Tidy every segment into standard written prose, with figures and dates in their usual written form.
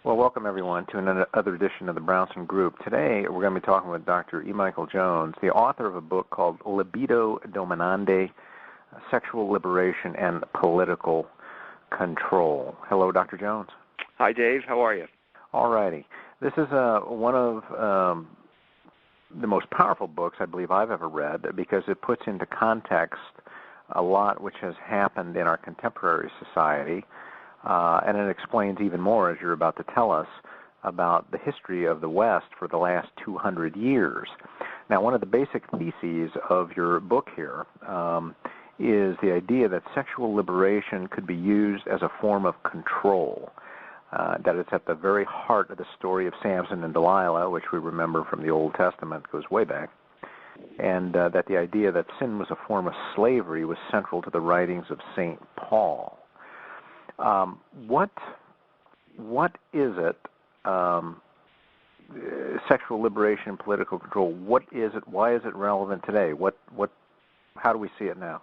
Well, welcome everyone to another edition of the Brownson Group. Today we're going to be talking with Dr. E. Michael Jones, the author of a book called Libido, Dominandi, Sexual Liberation and Political Control. Hello, Dr. Jones. Hi, Dave. How are you? All righty. This is one of the most powerful books I believe I've ever read because it puts into context a lot which has happened in our contemporary society. And it explains even more, as you're about to tell us, about the history of the West for the last 200 years. Now, one of the basic theses of your book here is the idea that sexual liberation could be used as a form of control, that it's at the very heart of the story of Samson and Delilah, which we remember from the Old Testament, goes way back, and that the idea that sin was a form of slavery was central to the writings of St. Paul. What is it, sexual liberation and political control, what is it, why is it relevant today? How do we see it now?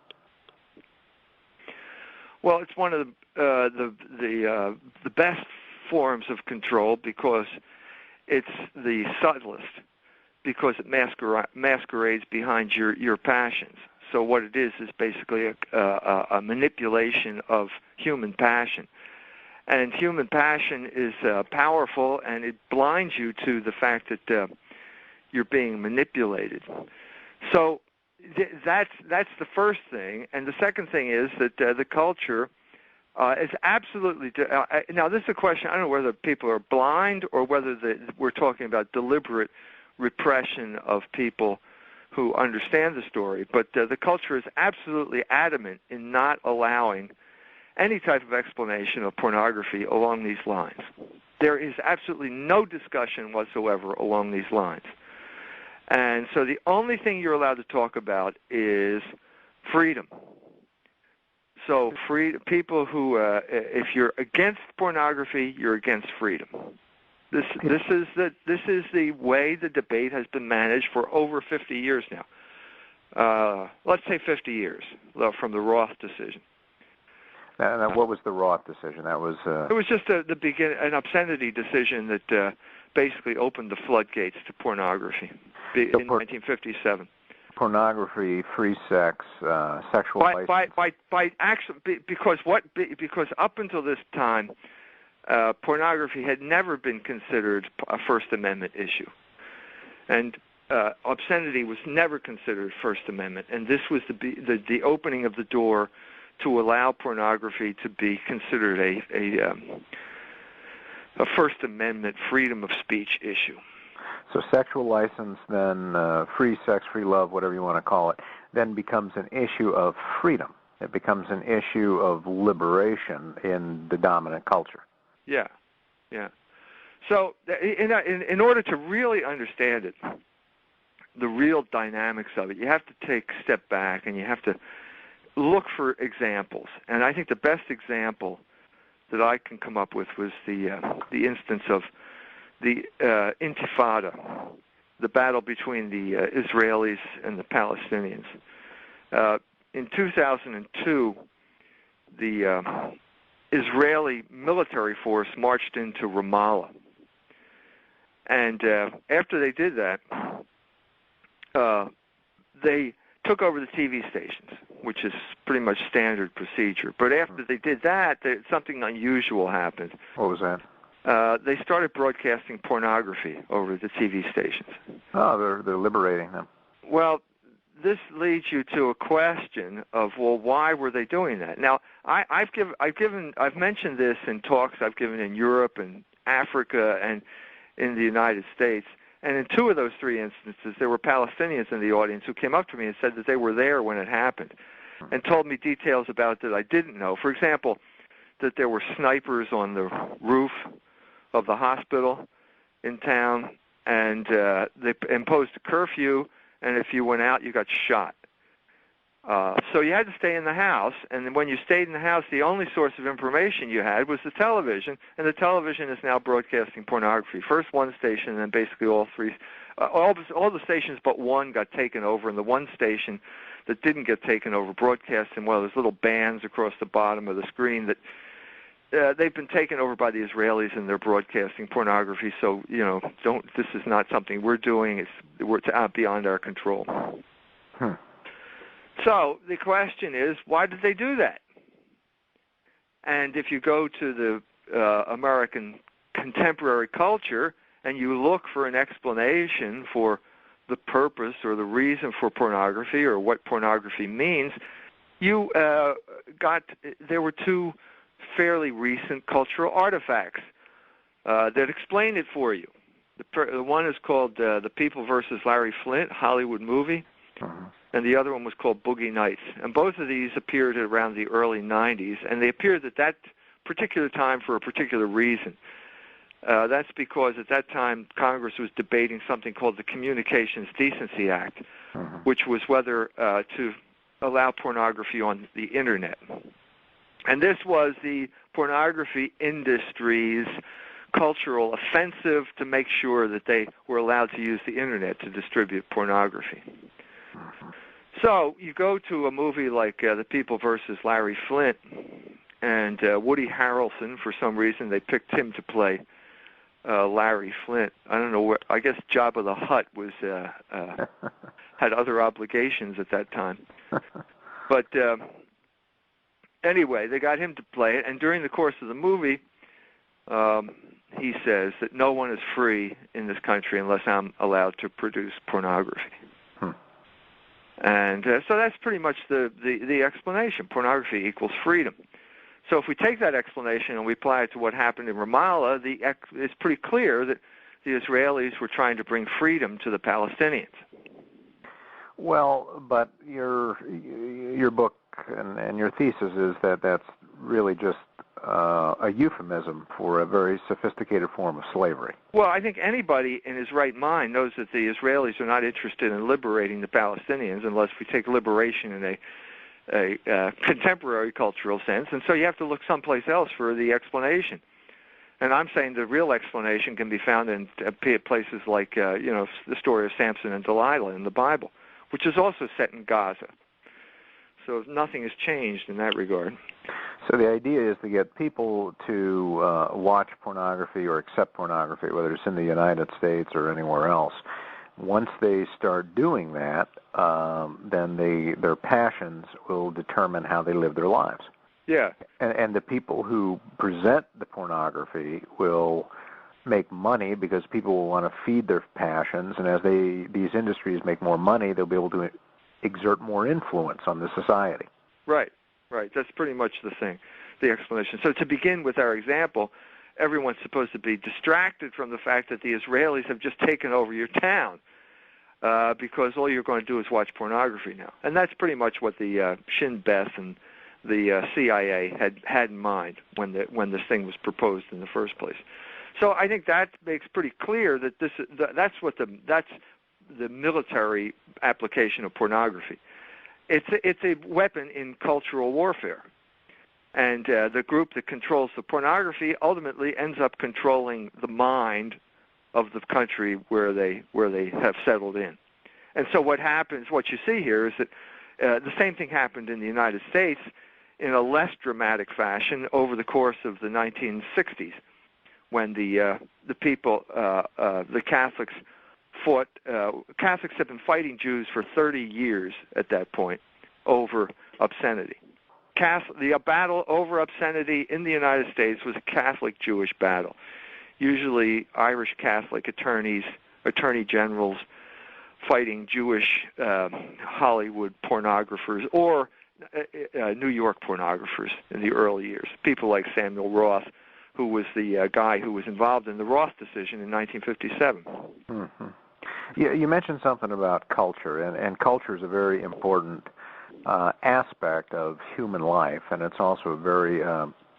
Well, it's one of the best forms of control because it's the subtlest, because it masquerades behind your passions. So what it is basically a manipulation of human passion. And human passion is powerful, and it blinds you to the fact that you're being manipulated. So that's the first thing. And the second thing is that the culture is absolutely... now, this is a question, I don't know whether people are blind or whether we're talking about deliberate repression of people who understand the story, but the culture is absolutely adamant in not allowing any type of explanation of pornography along these lines. There is absolutely no discussion whatsoever along these lines. And so the only thing you're allowed to talk about is freedom. So people who, if you're against pornography, you're against freedom. This is the way the debate has been managed for over 50 years now. Let's say 50 years from the Roth decision. Now, what was the Roth decision? That was it was just an obscenity decision that basically opened the floodgates to pornoppornography in 1957. Pornography, free sex, sexual license. Because up until this time, pornography had never been considered a First Amendment issue. And obscenity was never considered First Amendment. And this was the opening of the door to allow pornography to be considered a First Amendment freedom of speech issue. So sexual license, then free sex, free love, whatever you want to call it, then becomes an issue of freedom. It becomes an issue of liberation in the dominant culture. Yeah. So in order to really understand it, the real dynamics of it, you have to take a step back and you have to look for examples. And I think the best example that I can come up with was the instance of the Intifada, the battle between the Israelis and the Palestinians. In 2002, the Israeli military force marched into Ramallah. And after they did that, they took over the TV stations, which is pretty much standard procedure. But after they did that, something unusual happened. What was that? They started broadcasting pornography over the TV stations. Oh, they're liberating them. Well, this leads you to a question of, well, why were they doing that? Now, I've mentioned this in talks I've given in Europe and Africa and in the United States, and in two of those three instances, there were Palestinians in the audience who came up to me and said that they were there when it happened, and told me details about it that I didn't know. For example, that there were snipers on the roof of the hospital in town, and they imposed a curfew, and if you went out, you got shot. So you had to stay in the house, and when you stayed in the house, the only source of information you had was the television, and the television is now broadcasting pornography. First one station, and then basically all three. All the stations but one got taken over, and the one station that didn't get taken over broadcast in one of those little bands across the bottom of the screen that they've been taken over by the Israelis and they're broadcasting pornography. So this is not something we're doing. We're beyond our control. So the question is, why did they do that? And if you go to the American contemporary culture and you look for an explanation for the purpose or the reason for pornography or what pornography means, there were two fairly recent cultural artifacts that explain it for you. The one is called The People versus Larry Flynt, Hollywood movie, and the other one was called Boogie Nights. And both of these appeared around the early 90s, and they appeared at that particular time for a particular reason. That's because at that time Congress was debating something called the Communications Decency Act, which was whether to allow pornography on the Internet. And this was the pornography industry's cultural offensive to make sure that they were allowed to use the Internet to distribute pornography. So you go to a movie like The People versus Larry Flynt, and Woody Harrelson, for some reason, they picked him to play Larry Flynt. I don't know I guess Jabba the Hutt was had other obligations at that time. But anyway, they got him to play it, and during the course of the movie, he says that no one is free in this country unless I'm allowed to produce pornography. And so that's pretty much the explanation. Pornography equals freedom. So if we take that explanation and we apply it to what happened in Ramallah, it's pretty clear that the Israelis were trying to bring freedom to the Palestinians. Well, but your book and your thesis is that that's really just a euphemism for a very sophisticated form of slavery. Well, I think anybody in his right mind knows that the Israelis are not interested in liberating the Palestinians unless we take liberation in a contemporary cultural sense, and so you have to look someplace else for the explanation. And I'm saying the real explanation can be found in places like the story of Samson and Delilah in the Bible, which is also set in Gaza. So nothing has changed in that regard. So the idea is to get people to watch pornography or accept pornography, whether it's in the United States or anywhere else. Once they start doing that, then their passions will determine how they live their lives. Yeah. And the people who present the pornography will make money because people will want to feed their passions, and as these industries make more money, they'll be able to exert more influence on the society. Right. That's pretty much the explanation. So to begin with our example, everyone's supposed to be distracted from the fact that the Israelis have just taken over your town because all you're going to do is watch pornography now. And that's pretty much what the Shin Bet and the CIA had in mind when this thing was proposed in the first place. So I think that makes pretty clear that that's the military application of pornography. It's a weapon in cultural warfare, and the group that controls the pornography ultimately ends up controlling the mind of the country where they have settled in. And so what happens, what you see here, is that the same thing happened in the United States in a less dramatic fashion over the course of the 1960s, when the Catholics fought. Catholics have been fighting Jews for 30 years at that point over obscenity. The battle over obscenity in the United States was a Catholic-Jewish battle. Usually Irish Catholic attorney generals fighting Jewish Hollywood pornographers or New York pornographers in the early years. People like Samuel Roth, who was the guy who was involved in the Roth decision in 1957. Mm-hmm. Yeah, you mentioned something about culture, and culture is a very important aspect of human life, and it's also a very,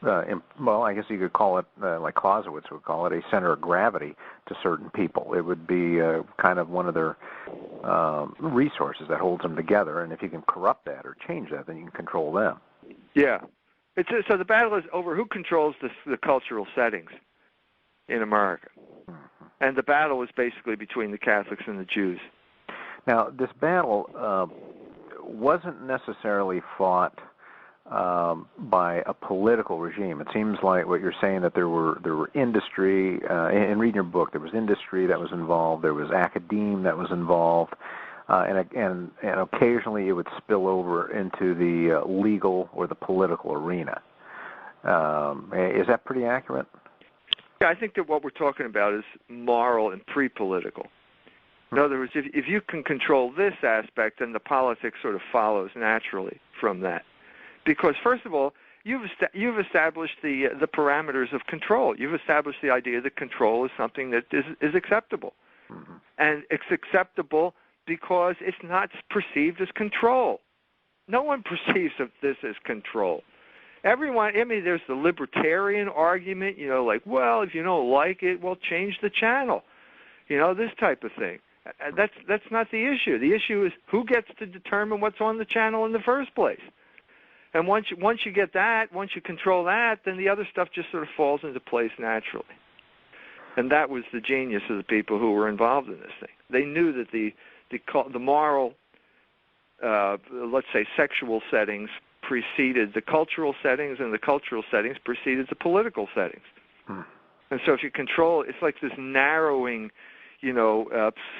well, I guess you could call it, like Clausewitz would call it, a center of gravity to certain people. It would be kind of one of their resources that holds them together, and if you can corrupt that or change that, then you can control them. Yeah. So the battle is over who controls the cultural settings in America. Mm-hmm. And the battle was basically between the Catholics and the Jews. Now, this battle wasn't necessarily fought by a political regime. It seems like what you're saying, that there were industry, in reading your book, there was industry that was involved, there was academe that was involved, and occasionally it would spill over into the legal or the political arena. Is that pretty accurate? Yeah, I think that what we're talking about is moral and pre-political. In other words, if you can control this aspect, then the politics sort of follows naturally from that. Because, first of all, you've established the parameters of control. You've established the idea that control is something that is acceptable. Mm-hmm. And it's acceptable because it's not perceived as control. No one perceives of this as control. Everyone, I mean, there's the libertarian argument, like, well, if you don't like it, well, change the channel. This type of thing. That's not the issue. The issue is who gets to determine what's on the channel in the first place. And once you get that, once you control that, then the other stuff just sort of falls into place naturally. And that was the genius of the people who were involved in this thing. They knew that the moral, let's say, sexual settings preceded the cultural settings, and the cultural settings preceded the political settings. Hmm. And so if you control, it's like this narrowing,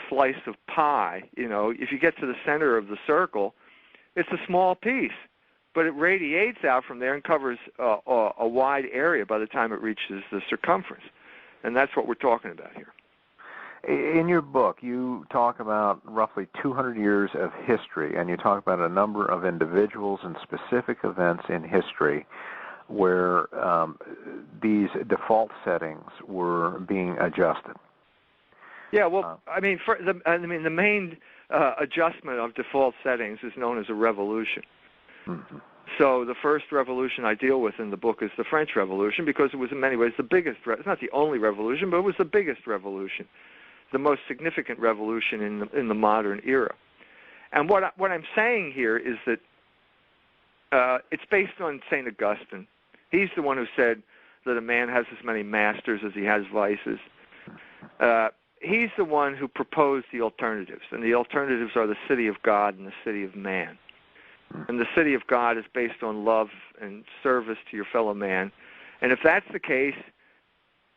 slice of pie. If you get to the center of the circle, it's a small piece, but it radiates out from there and covers a wide area by the time it reaches the circumference. And that's what we're talking about here. In your book, you talk about roughly 200 years of history, and you talk about a number of individuals and specific events in history where these default settings were being adjusted. Yeah, well, the main adjustment of default settings is known as a revolution. Mm-hmm. So the first revolution I deal with in the book is the French Revolution, because it was in many ways the biggest. It's not the only revolution, but it was the biggest revolution, the most significant revolution in the modern era. And what I'm saying here is that it's based on St. Augustine. He's the one who said that a man has as many masters as he has vices. He's the one who proposed the alternatives, and the alternatives are the city of God and the city of man. And the city of God is based on love and service to your fellow man. And if that's the case,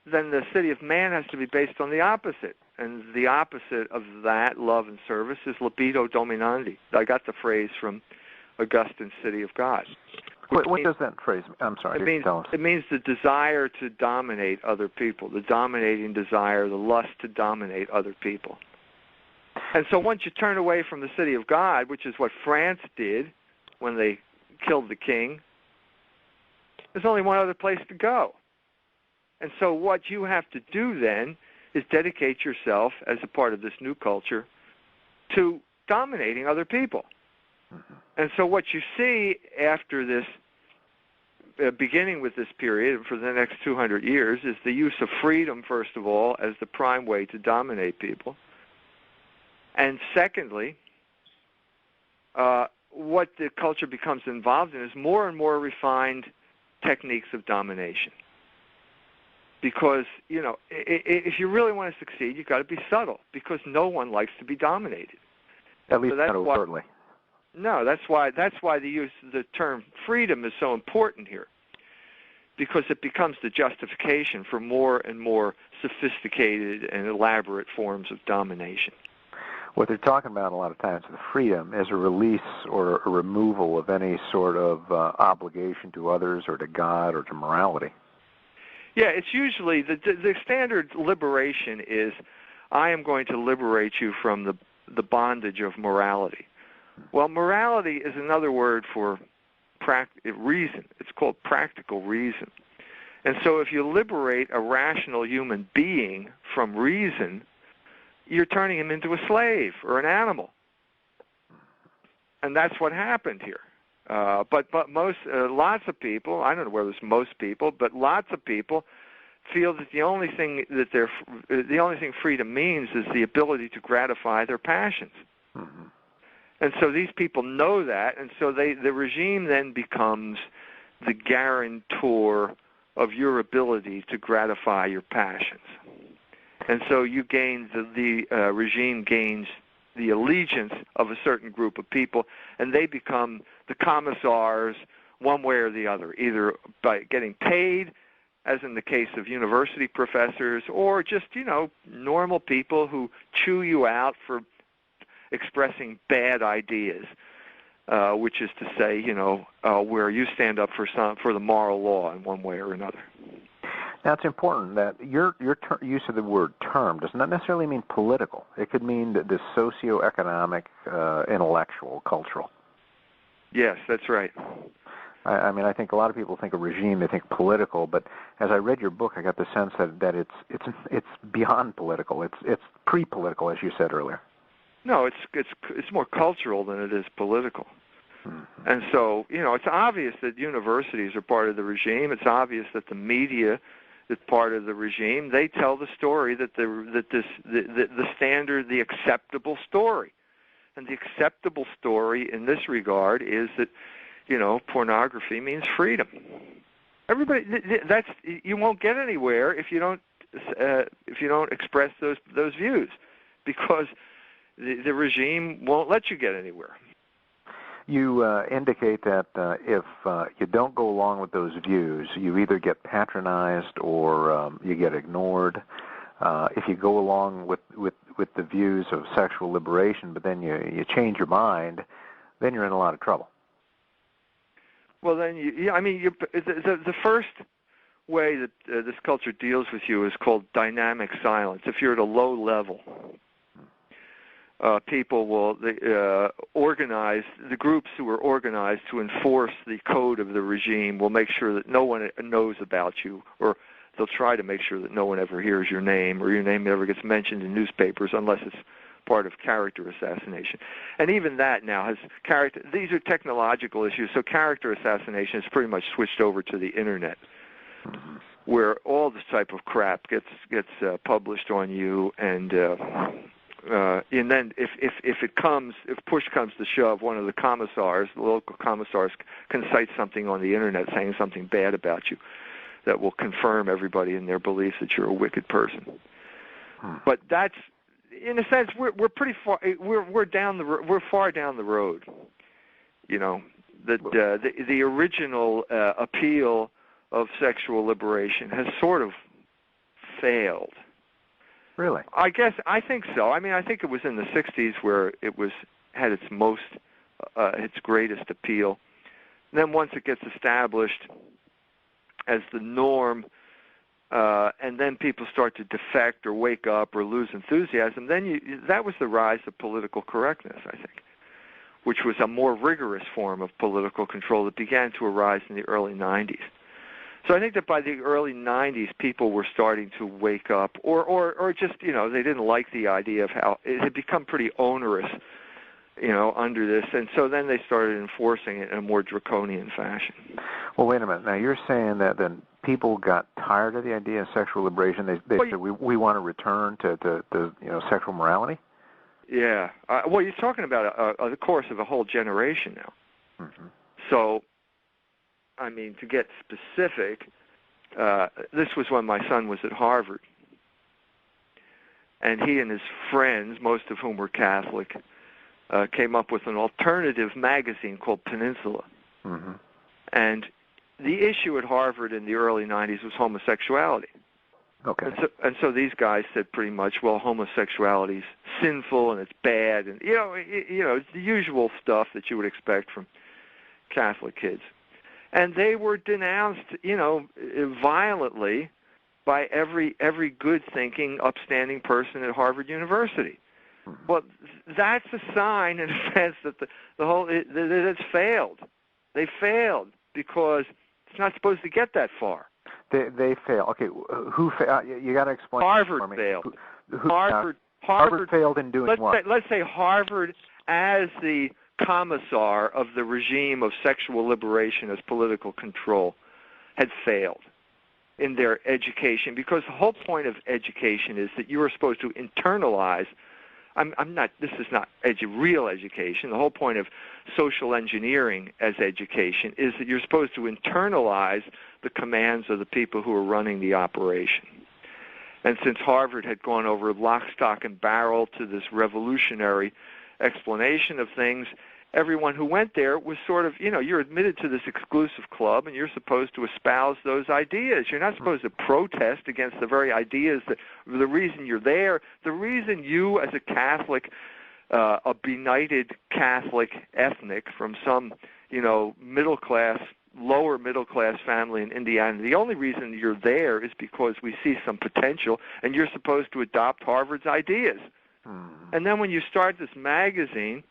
then the city of man has to be based on the opposite. And the opposite of that, love and service, is libido dominandi. I got the phrase from Augustine's City of God. What does that phrase mean? I'm sorry. It means the desire to dominate other people, the dominating desire, the lust to dominate other people. And so once you turn away from the City of God, which is what France did when they killed the king, there's only one other place to go. And so what you have to do then is dedicate yourself as a part of this new culture to dominating other people. Mm-hmm. And so what you see after this, beginning with this period for the next 200 years, is the use of freedom, first of all, as the prime way to dominate people. And secondly, what the culture becomes involved in is more and more refined techniques of domination. Because, if you really want to succeed, you've got to be subtle, because no one likes to be dominated. At least not overtly. No, that's why the term freedom is so important here, because it becomes the justification for more and more sophisticated and elaborate forms of domination. What they're talking about a lot of times with freedom is a release or a removal of any sort of obligation to others or to God or to morality. Yeah, it's usually the standard liberation is, I am going to liberate you from the bondage of morality. Well, morality is another word for reason. It's called practical reason. And so if you liberate a rational human being from reason, you're turning him into a slave or an animal. And that's what happened here. But lots of people, I don't know whether it's most people, but lots of people feel that the only thing freedom means is the ability to gratify their passions. Mm-hmm. And so these people know that, and so the regime then becomes the guarantor of your ability to gratify your passions. And so you gain the regime gains the allegiance of a certain group of people, and they become the commissars one way or the other, either by getting paid, as in the case of university professors, or just, normal people who chew you out for expressing bad ideas, which is to say, where you stand up for the moral law in one way or another. Now, it's important that your use of the word term does not necessarily mean political. It could mean the socioeconomic, intellectual, cultural. Yes, that's right. I mean, I think a lot of people think of regime, they think political, but as I read your book, I got the sense that it's beyond political. It's pre-political, as you said earlier. No, it's more cultural than it is political. Mm-hmm. And so, it's obvious that universities are part of the regime. It's obvious that the media is part of the regime. They tell the story the standard, the acceptable story. And the acceptable story in this regard is that, pornography means freedom. Everybody, you won't get anywhere if you don't express those views, because the regime won't let you get anywhere. You indicate that if you don't go along with those views, you either get patronized or you get ignored. If you go along with the views of sexual liberation, but then you change your mind, then you're in a lot of trouble. Well, then, the first way that this culture deals with you is called dynamic silence. If you're at a low level, people will organize, the groups who are organized to enforce the code of the regime will make sure that no one knows about you, or they'll try to make sure that no one ever hears your name, or your name never gets mentioned in newspapers unless it's part of character assassination. And even that now has character. These are technological issues, so character assassination is pretty much switched over to the internet, where all this type of crap gets published on you, and then if push comes to shove, one of the commissars, the local commissars, can cite something on the internet saying something bad about you that will confirm everybody in their beliefs that you're a wicked person. But that's, in a sense, we're pretty far. We're far down the road. That the original appeal of sexual liberation has sort of failed. Really? I think so. I think it was in the '60s where it had its greatest appeal. And then once it gets established as the norm, and then people start to defect or wake up or lose enthusiasm, then that was the rise of political correctness, I think, which was a more rigorous form of political control that began to arise in the early 90s. So I think that by the early 90s, people were starting to wake up, or just, they didn't like the idea of how it had become pretty onerous, under this, and so then they started enforcing it in a more draconian fashion. Well, wait a minute. Now, you're saying that then people got tired of the idea of sexual liberation. They said, we want to return to sexual morality? Yeah. You're talking about the course of a whole generation now. Mm-hmm. So, to get specific, this was when my son was at Harvard. And he and his friends, most of whom were Catholic, came up with an alternative magazine called Peninsula. Mm-hmm. And the issue at Harvard in the early 90s was homosexuality. Okay. And so these guys said pretty much, well, homosexuality is sinful and it's bad, and it's the usual stuff that you would expect from Catholic kids. And they were denounced, violently by every good-thinking, upstanding person at Harvard University. Well, that's a sign, in a sense, that that it's failed. They failed because it's not supposed to get that far. They fail. Okay, who failed? You got to explain. Harvard for me. failed. Harvard failed in doing what? Let's say Harvard, as the commissar of the regime of sexual liberation as political control, had failed in their education, because the whole point of education is that you are supposed to internalize. This is not real education. The whole point of social engineering as education is that you're supposed to internalize the commands of the people who are running the operation. And since Harvard had gone over lock, stock, and barrel to this revolutionary explanation of things, everyone who went there was sort of, you're admitted to this exclusive club, and you're supposed to espouse those ideas. You're not supposed to protest against the very ideas that the reason you're there, the reason you as a Catholic, a benighted Catholic ethnic from some, lower middle class family in Indiana, the only reason you're there is because we see some potential, and you're supposed to adopt Harvard's ideas. And then when you start this magazine,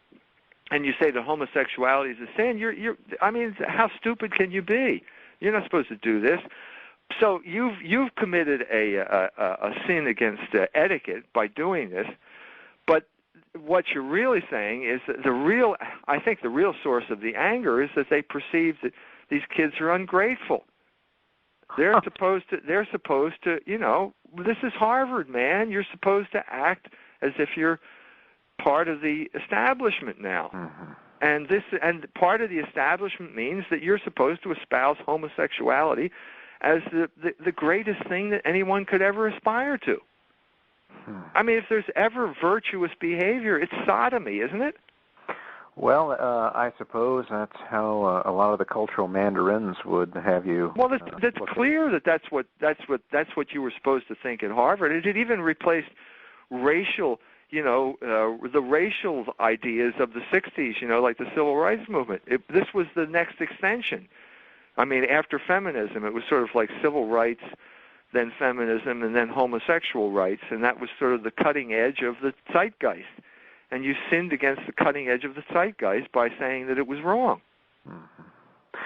and you say that homosexuality is a sin, I mean, how stupid can you be? You're not supposed to do this. So you've committed a sin against etiquette by doing this. But what you're really saying is that I think the real source of the anger is that they perceive that these kids are ungrateful. They're supposed to, this is Harvard, man. You're supposed to act as if you're part of the establishment now. And part of the establishment means that you're supposed to espouse homosexuality as the greatest thing that anyone could ever aspire to. I mean, if there's ever virtuous behavior, it's sodomy, isn't it? Well, I suppose that's how a lot of the cultural mandarins would have you. Well, that's clear that's what you were supposed to think at Harvard. It had even replaced racial, the racial ideas of the 60s, like the civil rights movement. This was the next extension. I mean, after feminism, it was sort of like civil rights, then feminism, and then homosexual rights, and that was sort of the cutting edge of the zeitgeist. And you sinned against the cutting edge of the zeitgeist by saying that it was wrong.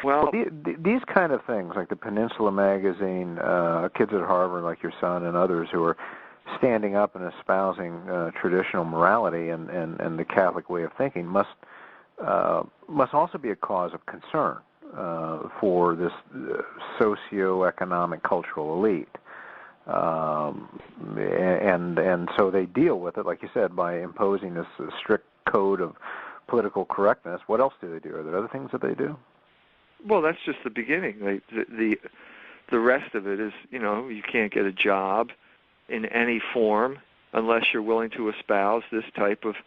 Well, these kind of things, like the Peninsula magazine, kids at Harvard like your son and others who are standing up and espousing traditional morality and the Catholic way of thinking must also be a cause of concern for this socio-economic cultural elite. And so they deal with it, like you said, by imposing this strict code of political correctness. What else do they do? Are there other things that they do? Well, that's just the beginning. The rest of it is, you can't get a job in any form unless you're willing to espouse this type of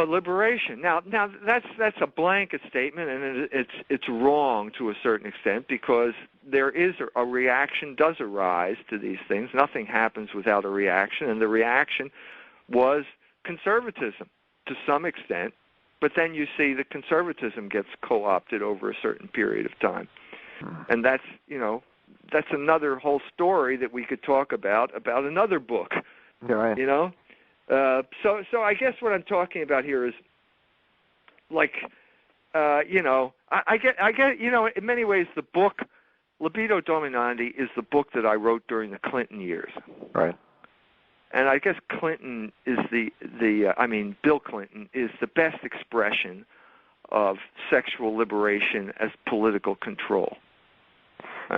liberation. Now that's a blanket statement, and it's wrong to a certain extent because there is a reaction does arise to these things. Nothing happens without a reaction, and the reaction was conservatism to some extent. But then you see the conservatism gets co-opted over a certain period of time, and that's another whole story that we could talk about another book. Right. So I guess what I'm talking about here is, like, I get, in many ways the book Libido Dominandi is the book that I wrote during the Clinton years. Right. And I guess Clinton is Bill Clinton is the best expression of sexual liberation as political control.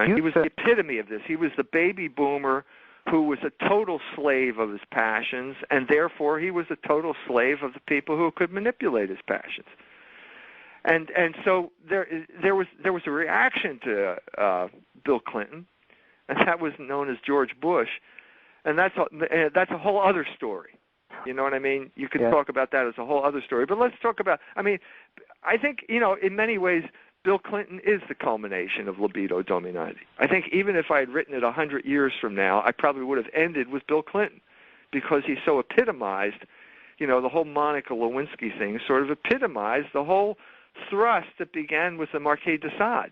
He was the epitome of this. He was the baby boomer who was a total slave of his passions, and therefore he was a total slave of the people who could manipulate his passions. And so there was a reaction to Bill Clinton, and that was known as George Bush, and that's a whole other story. You know what I mean? You could talk about that as a whole other story. But let's talk about. I think in many ways, Bill Clinton is the culmination of Libido Dominandi. I think even if I had written it 100 years from now, I probably would have ended with Bill Clinton because he so epitomized, the whole Monica Lewinsky thing sort of epitomized the whole thrust that began with the Marquis de Sade,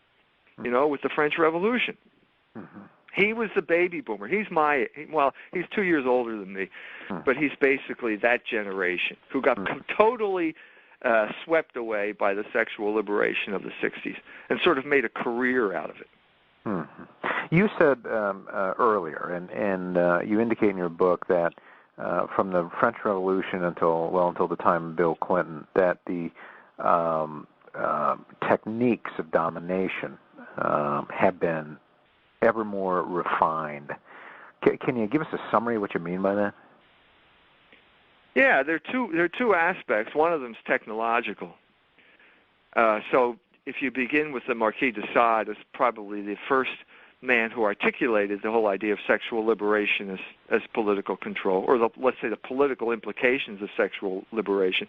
with the French Revolution. He was the baby boomer. He's 2 years older than me, but he's basically that generation who got totally swept away by the sexual liberation of the 60s and sort of made a career out of it. You said earlier, and you indicate in your book that from the French Revolution until the time of Bill Clinton, that the techniques of domination have been ever more refined. Can you give us a summary of what you mean by that? Yeah, there are two aspects. One of them is technological. So if you begin with the Marquis de Sade, it's probably the first man who articulated the whole idea of sexual liberation as political control, or let's say the political implications of sexual liberation.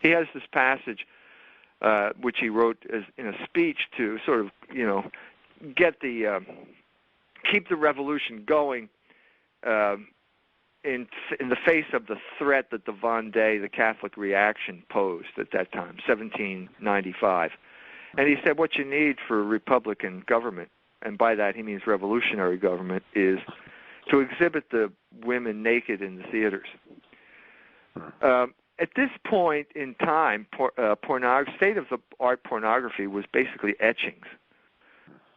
He has this passage which he wrote in a speech to sort of, get keep the revolution going in the face of the threat that the Vendée, the Catholic reaction, posed at that time, 1795. And he said, what you need for a Republican government, and by that he means revolutionary government, is to exhibit the women naked in the theaters. At this point in time, state-of-the-art pornography was basically etchings.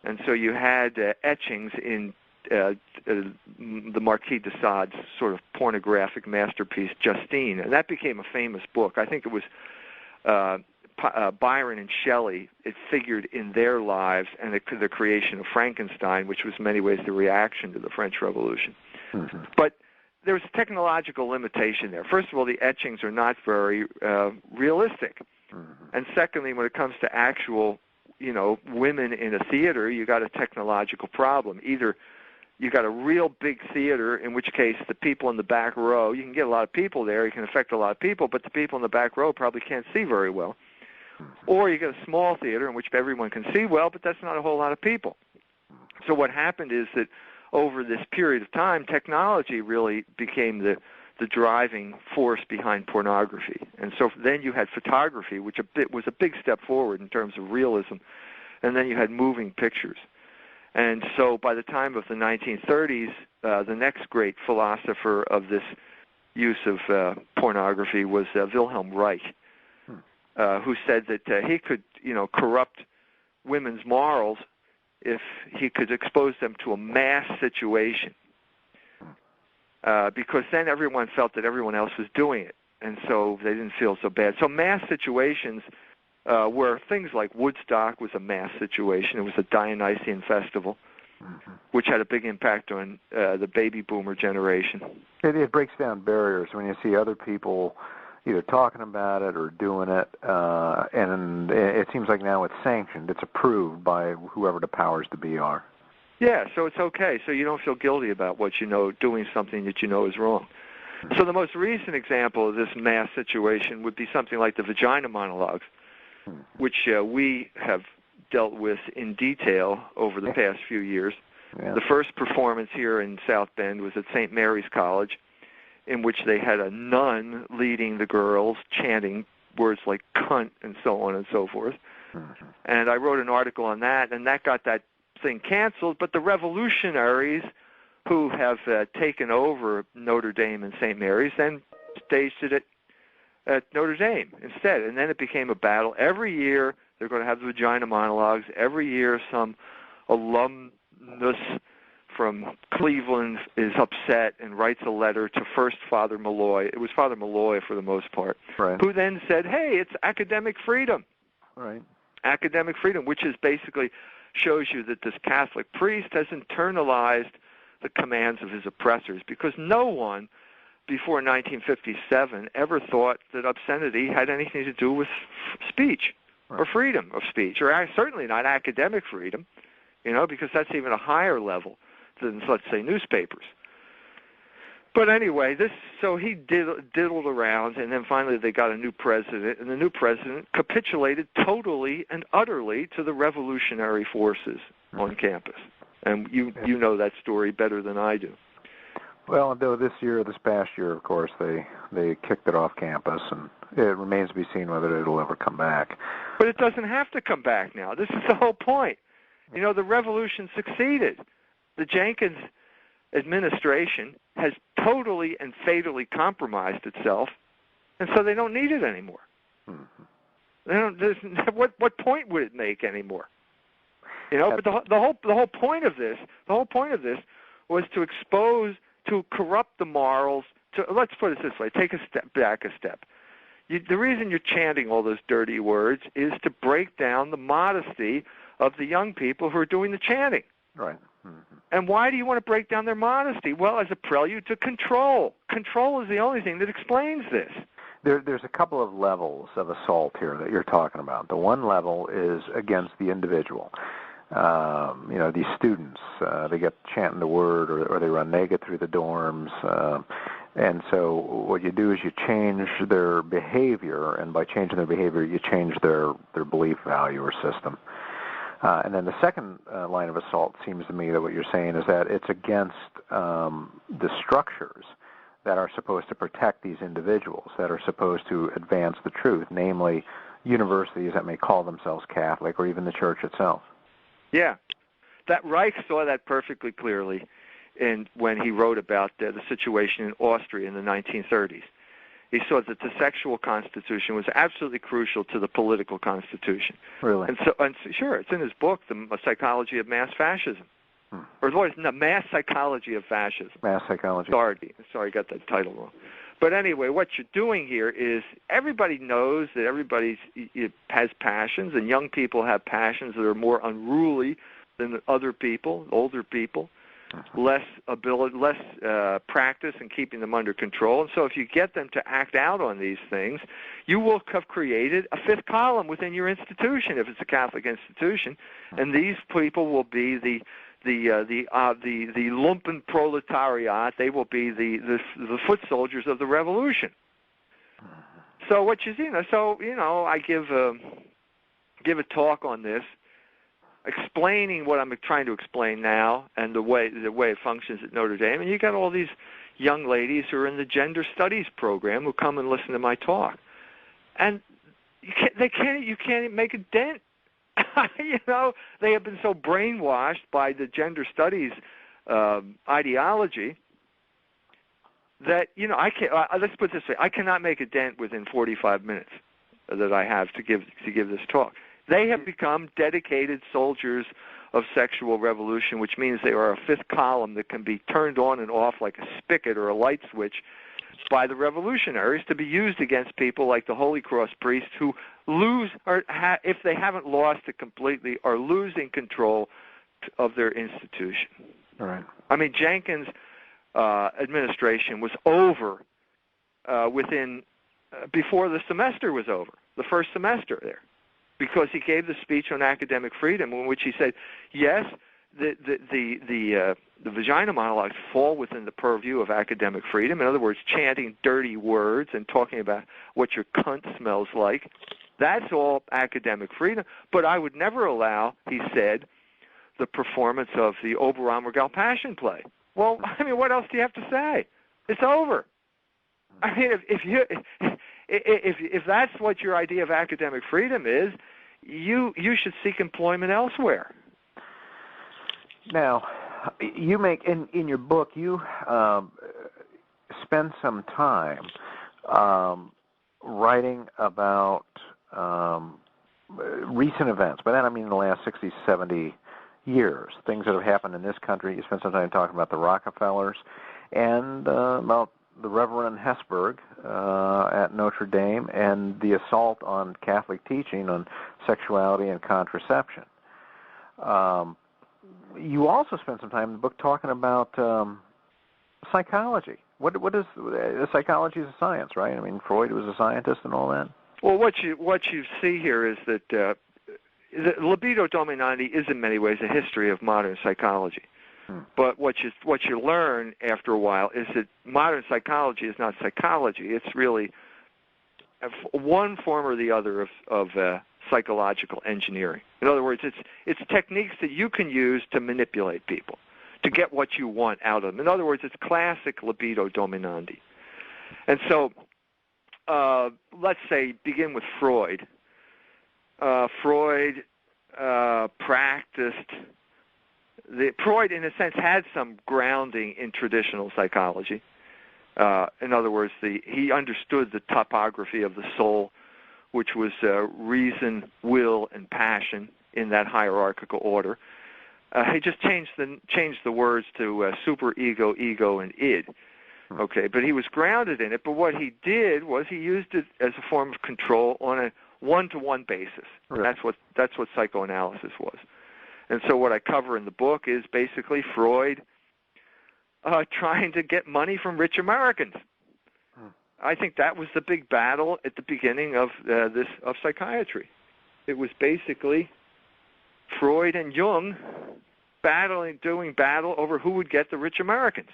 And so you had etchings in the Marquis de Sade's sort of pornographic masterpiece, Justine, and that became a famous book. I think it was Byron and Shelley. It figured in their lives and the creation of Frankenstein, which was in many ways the reaction to the French Revolution. Mm-hmm. But there's a technological limitation there. First of all, the etchings are not very realistic. Mm-hmm. And secondly, when it comes to actual, women in a theater, you got a technological problem. Either you got a real big theater, in which case the people in the back row, you can get a lot of people there, you can affect a lot of people, but the people in the back row probably can't see very well. Or you get a small theater in which everyone can see well, but that's not a whole lot of people. So what happened is that over this period of time, technology really became the driving force behind pornography. And so then you had photography, which was a big step forward in terms of realism, and then you had moving pictures. And so by the time of the 1930s, the next great philosopher of this use of pornography was Wilhelm Reich, who said that he could, corrupt women's morals if he could expose them to a mass situation, because then everyone felt that everyone else was doing it, and so they didn't feel so bad. So mass situations were things like Woodstock was a mass situation. It was a Dionysian festival, which had a big impact on the baby boomer generation. It breaks down barriers when you see other people either talking about it or doing it, and it seems like now it's sanctioned. It's approved by whoever the powers to be are. Yeah, so it's okay. So you don't feel guilty about what doing something that is wrong. So the most recent example of this mass situation would be something like the vagina monologues, which we have dealt with in detail over the past few years. Yeah. The first performance here in South Bend was at St. Mary's College, in which they had a nun leading the girls, chanting words like cunt and so on and so forth. Mm-hmm. And I wrote an article on that, and that got that thing canceled. But the revolutionaries who have taken over Notre Dame and St. Mary's then staged it at Notre Dame instead. And then it became a battle. Every year they're going to have the vagina monologues. Every year some alumnus from Cleveland is upset and writes a letter to first Father Malloy. It was Father Malloy for the most part, right, who then said, hey, it's academic freedom. Right. Academic freedom, which is basically shows you that this Catholic priest has internalized the commands of his oppressors, because no one before 1957 ever thought that obscenity had anything to do with speech, right, or freedom of speech, or certainly not academic freedom, because that's even a higher level than, let's say, newspapers. But anyway, so he diddled around, and then finally they got a new president, and the new president capitulated totally and utterly to the revolutionary forces on campus. And you know that story better than I do. Well, though this past year, of course, they kicked it off campus, and it remains to be seen whether it'll ever come back. But it doesn't have to come back now. This is the whole point. The revolution succeeded. The Jenkins administration has totally and fatally compromised itself, and so they don't need it anymore. Mm-hmm. What point would it make anymore? But the whole point of this was to corrupt the morals. Let's put it this way: take a step back. The reason you're chanting all those dirty words is to break down the modesty of the young people who are doing the chanting. Right. Mm-hmm. And why do you want to break down their modesty? Well, as a prelude to control. Control is the only thing that explains this. There's a couple of levels of assault here that you're talking about. The one level is against the individual. these students, they get chanting the word, or they run naked through the dorms. And so what you do is you change their behavior, and by changing their behavior, you change their belief value or system. And then the second line of assault seems to me that what you're saying is that it's against the structures that are supposed to protect these individuals, that are supposed to advance the truth, namely universities that may call themselves Catholic, or even the church itself. Yeah, that Reich saw that perfectly clearly when he wrote about the situation in Austria in the 1930s. He saw that the sexual constitution was absolutely crucial to the political constitution. Really? And sure, it's in his book, The Psychology of Mass Fascism. Or what is it? No, Mass Psychology of Fascism. Mass Psychology. Sorry, I got that title wrong. But anyway, what you're doing here is everybody knows that everybody has passions, and young people have passions that are more unruly than other people, older people. Less practice in keeping them under control. And so if you get them to act out on these things, you will have created a fifth column within your institution if it's a Catholic institution, and these people will be the lumpen proletariat. They will be the foot soldiers of the revolution. So what I give a talk on this, explaining what I'm trying to explain now and the way it functions at Notre Dame. And you got all these young ladies who are in the gender studies program who come and listen to my talk, and you can't make a dent. They have been so brainwashed by the gender studies ideology that I can't. Let's put it this way: I cannot make a dent within 45 minutes that I have to give this talk. They have become dedicated soldiers of sexual revolution, which means they are a fifth column that can be turned on and off like a spigot or a light switch by the revolutionaries to be used against people like the Holy Cross priests who lose, or if they haven't lost it completely, are losing control of their institution. All right. I mean, Jenkins' administration was over before the semester was over, the first semester there, because he gave the speech on academic freedom in which he said, yes, the vagina monologues fall within the purview of academic freedom. In other words, chanting dirty words and talking about what your cunt smells like. That's all academic freedom. But I would never allow, he said, the performance of the Oberammergau Passion Play. Well, I mean, what else do you have to say? It's over. I mean, if that's what your idea of academic freedom is, you should seek employment elsewhere. Now, you make in your book, you spend some time writing about recent events. By that I mean the last 60, 70 years, things that have happened in this country. You spend some time talking about the Rockefellers and about the Reverend Hesburgh at Notre Dame and the assault on Catholic teaching on sexuality and contraception. You also spend some time in the book talking about psychology. What is psychology is a science, right? I mean, Freud was a scientist and all that. Well, what you see here is that the Libido Dominandi is in many ways a history of modern psychology. But what you learn after a while is that modern psychology is not psychology. It's really one form or the other of psychological engineering. In other words, it's techniques that you can use to manipulate people, to get what you want out of them. In other words, it's classic Libido Dominandi. And so, let's say, begin with Freud. Freud practiced... Freud, in a sense, had some grounding in traditional psychology. In other words, he understood the topography of the soul, which was reason, will, and passion in that hierarchical order. He just changed the words to superego, ego, and id. Okay, but he was grounded in it. But what he did was he used it as a form of control on a one-to-one basis. Right. That's what psychoanalysis was. And so what I cover in the book is basically Freud trying to get money from rich Americans. I think that was the big battle at the beginning of psychiatry. It was basically Freud and Jung doing battle over who would get the rich Americans.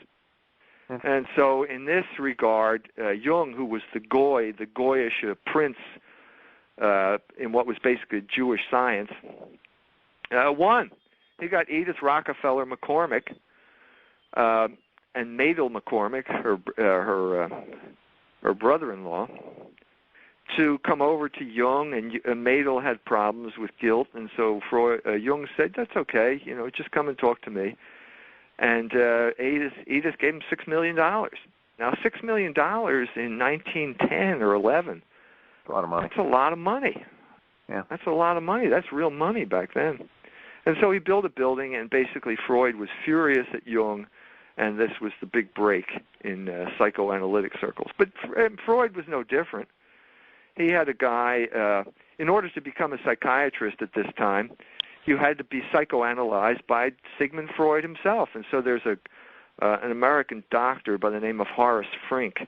And so in this regard, Jung, who was the goyish prince in what was basically Jewish science, won. He got Edith Rockefeller McCormick and Madel McCormick, her brother-in-law, to come over to Jung, and Madel had problems with guilt, and so Jung said, "That's okay, just come and talk to me." And Edith gave him $6 million. Now, $6 million in 1910 or 11. That's a lot of money. That's a lot of money. Yeah. That's a lot of money. That's real money back then. And so he built a building, and basically Freud was furious at Jung, and this was the big break in psychoanalytic circles. But Freud was no different. He had a guy, in order to become a psychiatrist at this time, you had to be psychoanalyzed by Sigmund Freud himself. And so there's an American doctor by the name of Horace Frink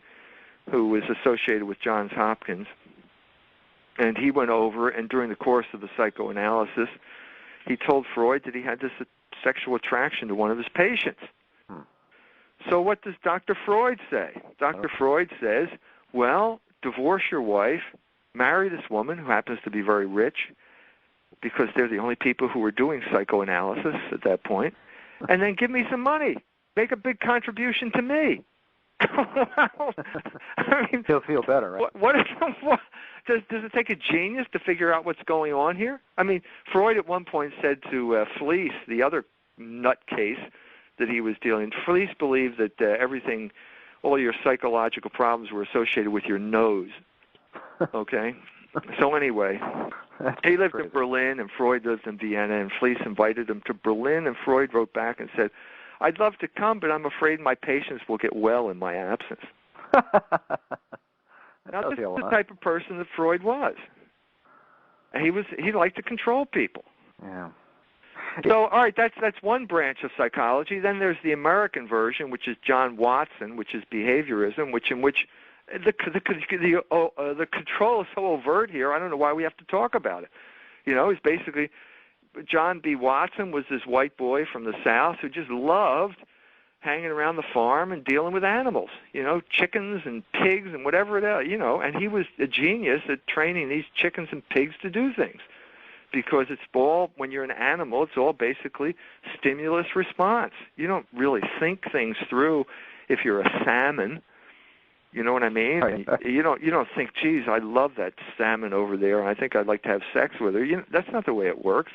who was associated with Johns Hopkins. And he went over, and during the course of the psychoanalysis, he told Freud that he had this sexual attraction to one of his patients. So what does Dr. Freud say? Dr. Freud says, well, divorce your wife, marry this woman who happens to be very rich, because they're the only people who were doing psychoanalysis at that point, and then give me some money. Make a big contribution to me. I mean, he'll feel better, right? Does it take a genius to figure out what's going on here? I mean, Freud at one point said to Fliess, the other nutcase that he was dealing, Fliess believed that everything, all your psychological problems were associated with your nose. Okay? So anyway, he lived in Berlin, and Freud lived in Vienna, and Fliess invited him to Berlin, and Freud wrote back and said, I'd love to come, but I'm afraid my patients will get well in my absence. Now, this is the type of person that Freud was. And he liked to control people. Yeah. So, all right, that's one branch of psychology. Then there's the American version, which is John Watson, which is behaviorism, in which the control is so overt here, I don't know why we have to talk about it. It's basically John B. Watson was this white boy from the South who just loved hanging around the farm and dealing with animals, chickens and pigs and whatever it is, and he was a genius at training these chickens and pigs to do things, because it's all, when you're an animal, it's all basically stimulus response. You don't really think things through if you're a salmon. You know what I mean? Right. You don't think, geez, I love that salmon over there, and I think I'd like to have sex with her. That's not the way it works.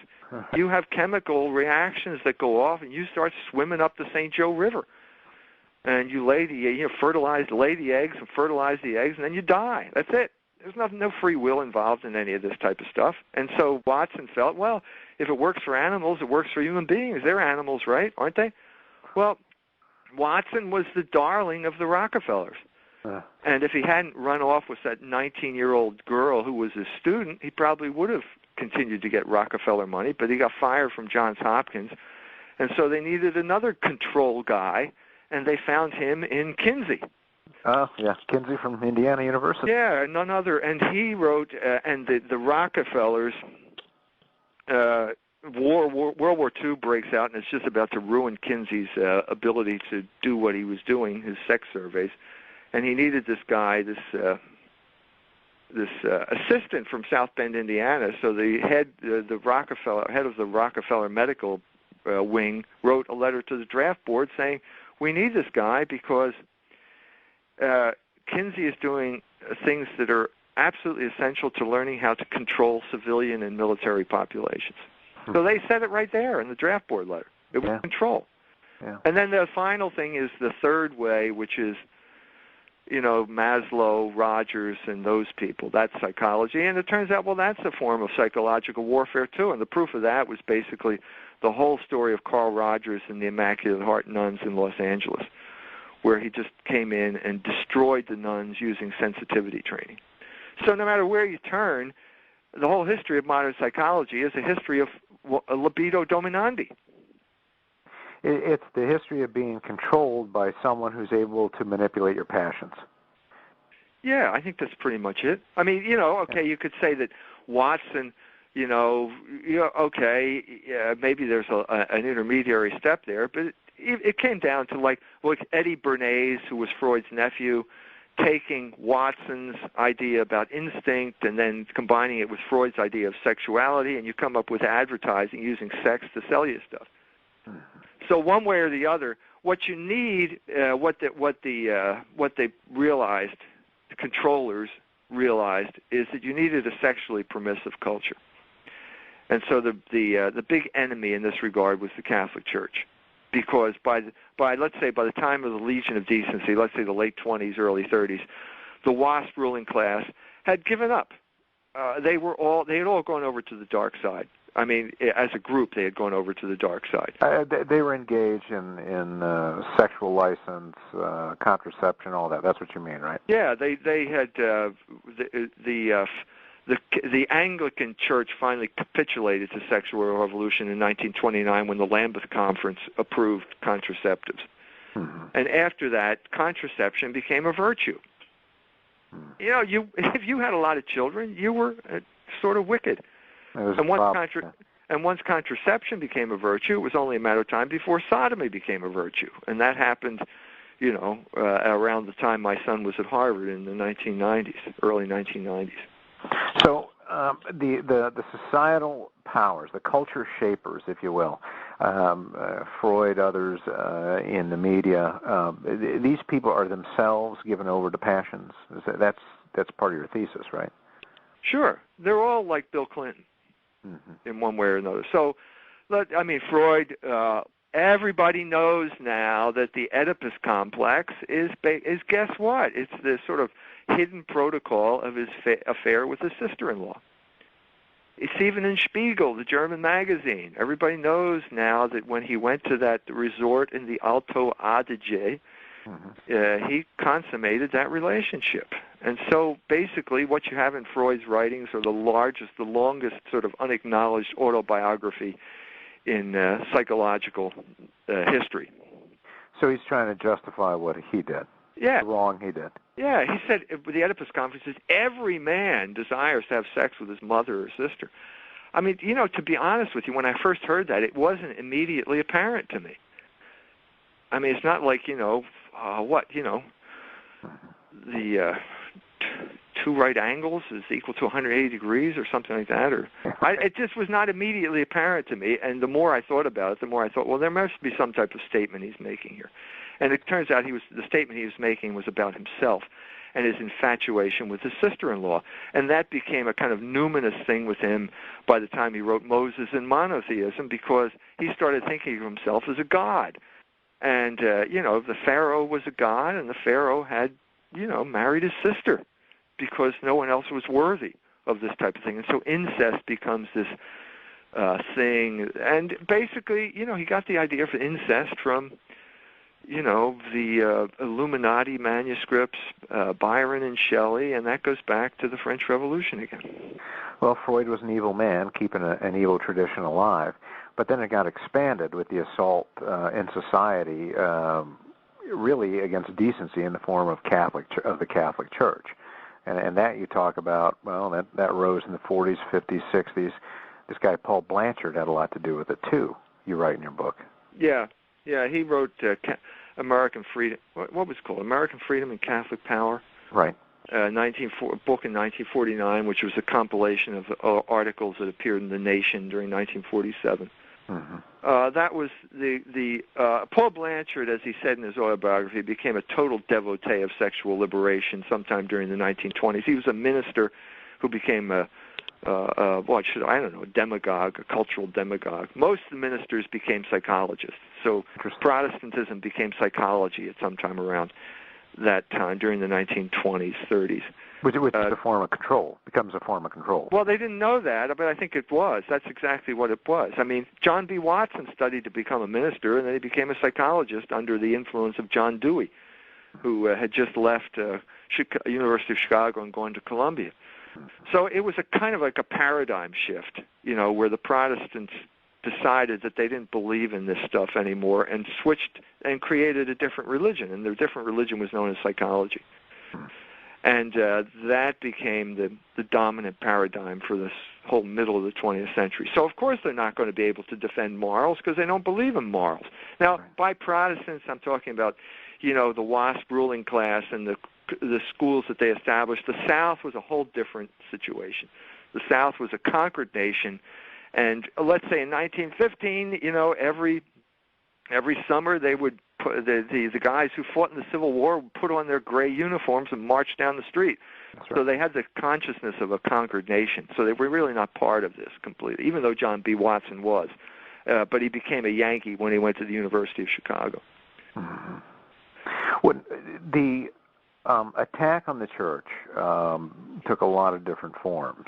You have chemical reactions that go off, and you start swimming up the St. Joe River, and you fertilize, lay the eggs, and fertilize the eggs, and then you die. That's it. There's no free will involved in any of this type of stuff. And so Watson felt, well, if it works for animals, it works for human beings. They're animals, right? Aren't they? Well, Watson was the darling of the Rockefellers. And if he hadn't run off with that 19-year-old girl who was his student, he probably would have continued to get Rockefeller money, but he got fired from Johns Hopkins. And so they needed another control guy, and they found him in Kinsey. Oh, yeah, Kinsey from Indiana University. Yeah, none other. And he wrote, and the Rockefellers, World War II breaks out, and it's just about to ruin Kinsey's ability to do what he was doing, his sex surveys. And he needed this guy, this assistant from South Bend, Indiana. So the head of the Rockefeller medical wing wrote a letter to the draft board saying, we need this guy because Kinsey is doing things that are absolutely essential to learning how to control civilian and military populations. So they said it right there in the draft board letter. It was control. Yeah. And then the final thing is the third way, which is, Maslow, Rogers, and those people. That's psychology. And it turns out, well, that's a form of psychological warfare, too. And the proof of that was basically the whole story of Carl Rogers and the Immaculate Heart nuns in Los Angeles, where he just came in and destroyed the nuns using sensitivity training. So no matter where you turn, the whole history of modern psychology is a history of libido dominandi. It's the history of being controlled by someone who's able to manipulate your passions. Yeah, I think that's pretty much it. I mean, you could say that Watson, okay, maybe there's an intermediary step there, but it came down to like Eddie Bernays, who was Freud's nephew, taking Watson's idea about instinct and then combining it with Freud's idea of sexuality, and you come up with advertising using sex to sell you stuff. So one way or the other, what you need, what they realized, the controllers realized, is that you needed a sexually permissive culture. And so the big enemy in this regard was the Catholic Church, because by let's say by the time of the Legion of Decency, let's say the late 20s, early 30s, the WASP ruling class had given up. They had all gone over to the dark side. I mean, as a group, they had gone over to the dark side. They were engaged in sexual license, contraception, all that. That's what you mean, right? Yeah, they had the Anglican Church finally capitulated to sexual revolution in 1929 when the Lambeth Conference approved contraceptives. Mm-hmm. And after that, contraception became a virtue. Mm-hmm. If you had a lot of children, you were sort of wicked. And once contraception became a virtue, it was only a matter of time before sodomy became a virtue. And that happened, around the time my son was at Harvard in the 1990s, early 1990s. So the societal powers, the culture shapers, if you will, Freud, others in the media, these people are themselves given over to passions. That's part of your thesis, right? Sure. They're all like Bill Clinton. Mm-hmm. In one way or another. So, Freud, everybody knows now that the Oedipus complex is guess what? It's the sort of hidden protocol of his affair with his sister-in-law. It's even in Spiegel, the German magazine. Everybody knows now that when he went to that resort in the Alto Adige, mm-hmm. He consummated that relationship. And so basically what you have in Freud's writings are the longest sort of unacknowledged autobiography in psychological history. So he's trying to justify what he did. Yeah. The wrong he did. Yeah, he said, with the Oedipus complex, every man desires to have sex with his mother or sister. I mean, to be honest with you, when I first heard that, it wasn't immediately apparent to me. I mean, it's not like, the two right angles is equal to 180 degrees or something like that. It just was not immediately apparent to me. And the more I thought about it, the more I thought, well, there must be some type of statement he's making here. And it turns out the statement he was making was about himself and his infatuation with his sister-in-law. And that became a kind of numinous thing with him by the time he wrote Moses and Monotheism, because he started thinking of himself as a god. And, the Pharaoh was a god, and the Pharaoh had, married his sister because no one else was worthy of this type of thing. And so incest becomes this thing. And basically, he got the idea for incest from, the Illuminati manuscripts, Byron and Shelley, and that goes back to the French Revolution again. Well, Freud was an evil man, keeping an evil tradition alive. But then it got expanded with the assault in society, really against decency in the form of the Catholic Church, and that you talk about. Well, that rose in the 40s, 50s, 60s. This guy Paul Blanchard had a lot to do with it too. You write in your book. Yeah, he wrote American Freedom. What was it called? American Freedom and Catholic Power. Right. Book in 1949, which was a compilation of articles that appeared in The Nation during 1947. Mm-hmm. That was the Paul Blanchard, as he said in his autobiography, became a total devotee of sexual liberation sometime during the 1920s. He was a minister who became a demagogue, a cultural demagogue. Most of the ministers became psychologists. So Protestantism became psychology at some time around that time during the 1920s, 30s. Which is a form of control, becomes a form of control. Well, they didn't know that, but I think it was. That's exactly what it was. I mean, John B. Watson studied to become a minister, and then he became a psychologist under the influence of John Dewey, who had just left University of Chicago and gone to Columbia. So it was a kind of like a paradigm shift, where the Protestants decided that they didn't believe in this stuff anymore and switched and created a different religion, and their different religion was known as psychology. And that became the dominant paradigm for this whole middle of the 20th century. So, of course, they're not going to be able to defend morals because they don't believe in morals. Now, by Protestants, I'm talking about, the WASP ruling class and the schools that they established. The South was a whole different situation. The South was a conquered nation, and let's say in 1915, every summer they would put the guys who fought in the Civil War would put on their gray uniforms and march down the street. That's right. So they had the consciousness of a conquered nation. So they were really not part of this completely, even though John B. Watson was. But he became a Yankee when he went to the University of Chicago. Mm-hmm. Well, the attack on the church took a lot of different forms,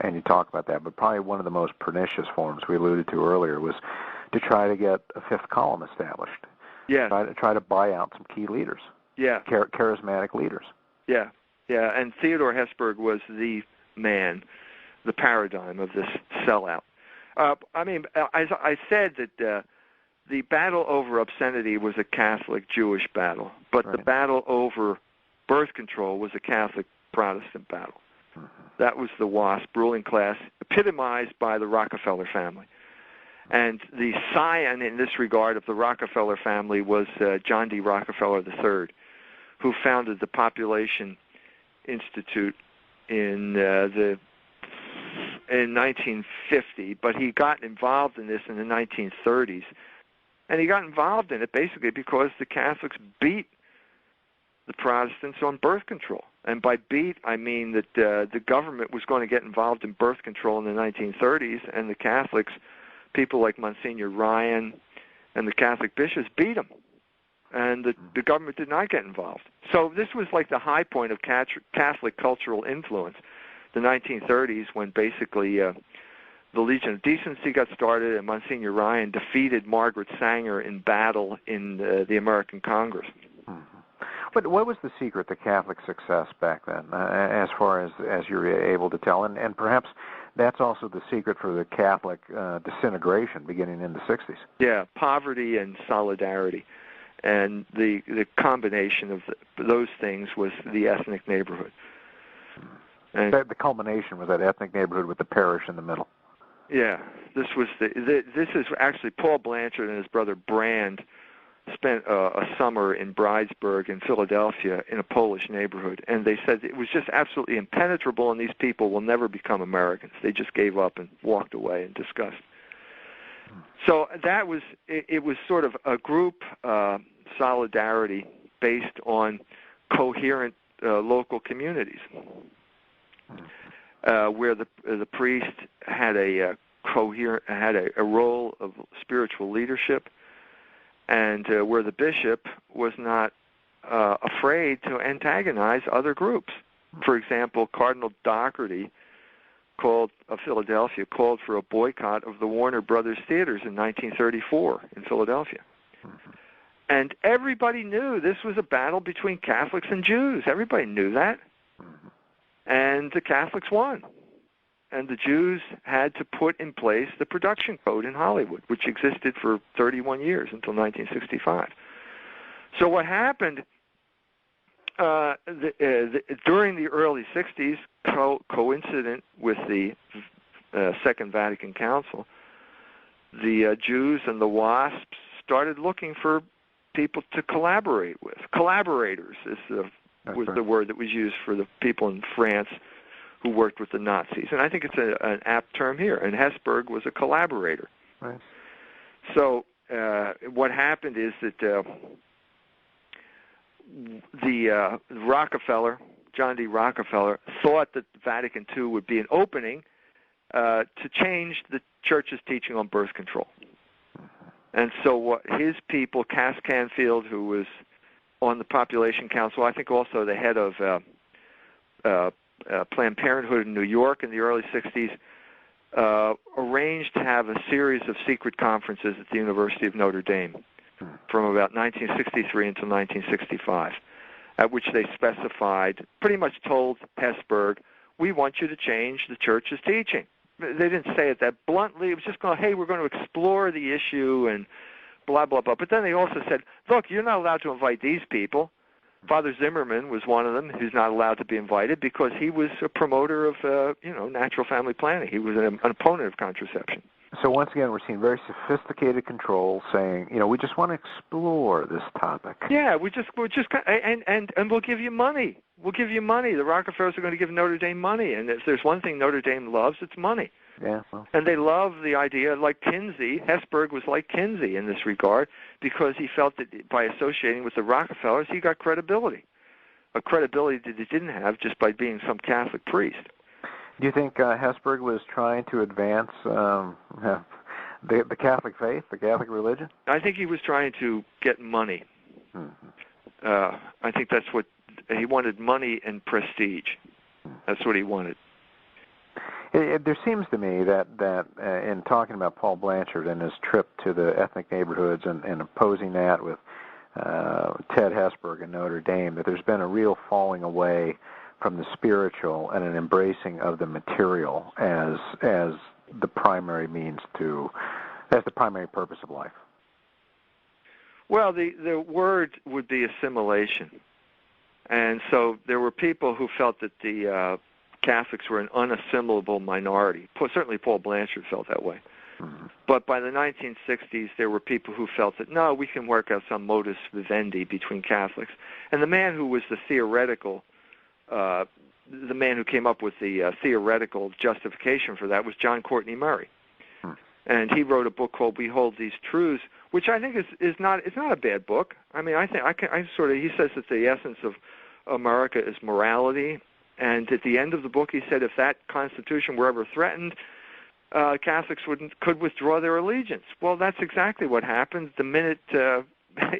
and you talk about that, but probably one of the most pernicious forms we alluded to earlier was to try to get a fifth column established. Yeah. Try to buy out some key leaders. Yeah. Charismatic leaders. Yeah. Yeah. And Theodore Hesburgh was the man, the paradigm of this sellout. As I said that the battle over obscenity was a Catholic-Jewish battle, but right. The battle over birth control was a Catholic-Protestant battle. Mm-hmm. That was the WASP ruling class, epitomized by the Rockefeller family. And the scion in this regard of the Rockefeller family was John D. Rockefeller III, who founded the Population Institute in 1950, but he got involved in this in the 1930s. And he got involved in it basically because the Catholics beat the Protestants on birth control. And by beat, I mean that the government was going to get involved in birth control in the 1930s, and the Catholics, people like Monsignor Ryan and the Catholic bishops, beat them. And the government did not get involved. So this was like the high point of Catholic cultural influence, the 1930s, when basically the Legion of Decency got started, and Monsignor Ryan defeated Margaret Sanger in battle in the American Congress. Mm-hmm. But what was the secret to Catholic success back then, as far as you're able to tell? And perhaps that's also the secret for the Catholic disintegration beginning in the 60s. Yeah, poverty and solidarity. And the combination of those things was the ethnic neighborhood. And the culmination was that ethnic neighborhood with the parish in the middle. Yeah, this is actually Paul Blanchard and his brother Brand spent a summer in Bridesburg in Philadelphia in a Polish neighborhood, and they said it was just absolutely impenetrable, and these people will never become Americans. They just gave up and walked away in disgust. So that was it was sort of a group solidarity based on coherent local communities, where the priest had a role of spiritual leadership, and where the bishop was not afraid to antagonize other groups. For example, Cardinal Doherty of Philadelphia called for a boycott of the Warner Brothers theaters in 1934 in Philadelphia. Mm-hmm. And everybody knew this was a battle between Catholics and Jews. Everybody knew that. Mm-hmm. And the Catholics won. And the Jews had to put in place the production code in Hollywood, which existed for 31 years until 1965. So what happened during the early 60s, coincident with the Second Vatican Council, the Jews and the WASPs started looking for people to collaborate with. Collaborators was the word that was used for the people in France who worked with the Nazis. And I think it's an apt term here. And Hesburgh was a collaborator. Right. So what happened is that the John D. Rockefeller, thought that Vatican II would be an opening to change the Church's teaching on birth control. And so what his people, Cass Canfield, who was on the Population Council, I think also the head of Planned Parenthood in New York in the early 60s, arranged to have a series of secret conferences at the University of Notre Dame from about 1963 until 1965, at which they specified, pretty much told Hesburgh, we want you to change the Church's teaching. They didn't say it that bluntly. It was just going, hey, we're going to explore the issue and blah, blah, blah. But then they also said, look, you're not allowed to invite these people. Father Zimmerman was one of them who's not allowed to be invited because he was a promoter of, natural family planning. He was an opponent of contraception. So once again, we're seeing very sophisticated control saying, we just want to explore this topic. Yeah, we'll give you money. We'll give you money. The Rockefellers are going to give Notre Dame money, and if there's one thing Notre Dame loves, it's money. Yeah. Well. And they love the idea, like Kinsey. Hesburgh was like Kinsey in this regard because he felt that by associating with the Rockefellers, he got credibility, a credibility that he didn't have just by being some Catholic priest. Do you think Hesburgh was trying to advance the Catholic faith, the Catholic religion? I think he was trying to get money. I think that's what he wanted, money and prestige. That's what he wanted. There seems to me that in talking about Paul Blanchard and his trip to the ethnic neighborhoods and opposing that with Ted Hesburgh and Notre Dame, that there's been a real falling away from the spiritual and an embracing of the material as the primary as the primary purpose of life. Well, the word would be assimilation. And so there were people who felt that the Catholics were an unassimilable minority. Certainly Paul Blanchard felt that way. Mm-hmm. But by the 1960s, there were people who felt that, no, we can work out some modus vivendi between Catholics. And the man who was the man who came up with the theoretical justification for that was John Courtney Murray. And he wrote a book called We Hold These Truths, which I think is not a bad book. I mean, he says that the essence of America is morality, and at the end of the book he said if that Constitution were ever threatened, Catholics could withdraw their allegiance. Well, that's exactly what happened the minute